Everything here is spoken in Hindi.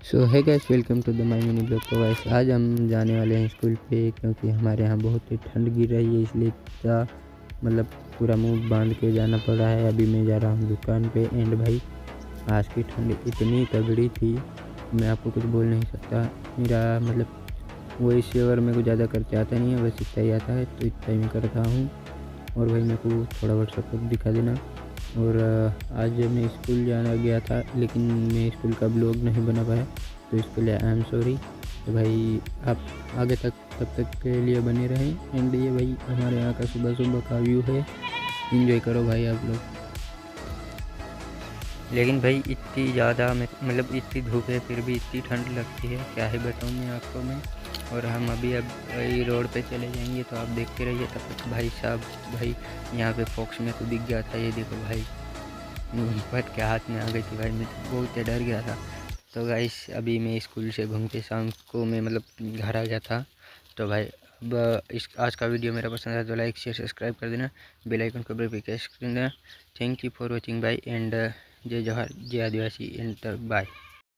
So hi guys, welcome to the my mini blog. तो गाइस आज हम जाने वाले हैं स्कूल पे, क्योंकि हमारे यहाँ बहुत ही ठंड गिर रही है, इसलिए इतना मतलब पूरा मुंह बांध के जाना पड़ रहा है। अभी मैं जा रहा हूँ दुकान पे। एंड भाई आज की ठंड इतनी तगड़ी थी, मैं आपको कुछ बोल नहीं सकता। मेरा मतलब वॉइस ओवर मेरे को ज़्यादा करके आता नहीं है, बस इतना ही आता है, तो इतना ही मैं करता हूँ। और भाई मेरे को थोड़ा बहुत सपोर्ट दिखा देना। और आज मैं स्कूल जाना गया था, लेकिन मैं स्कूल का ब्लॉग नहीं बना पाया, तो इसके लिए आई एम सॉरी। तो भाई आप आगे तक तब तक के लिए बने रहें। एंड ये भाई हमारे यहाँ का सुबह सुबह का व्यू है, एंजॉय करो भाई आप लोग। लेकिन भाई इतनी ज़्यादा मतलब इतनी धूप है, फिर भी इतनी ठंड लगती है, क्या ही बताऊँ मैं आपको मैं। और हम अभी अब वही रोड पे चले जाएंगे, तो आप देखते रहिए। तब तक भाई साहब, भाई यहाँ पे फॉक्स में तो दिख गया था, ये देखो भाई फट के हाथ में आ गई थी भाई, मैं तो बहुत डर गया था। तो गाइस अभी मैं स्कूल से घूम के शाम को मैं मतलब घर आ गया था। तो भाई अब इस आज का वीडियो मेरा पसंद आया तो लाइक शेयर सब्सक्राइब कर देना, बेल आइकन को भी प्रेस कर देना। थैंक यू फॉर वॉचिंग भाई। एंड जय जवाहर, जय आदिवासी, एंड बाय।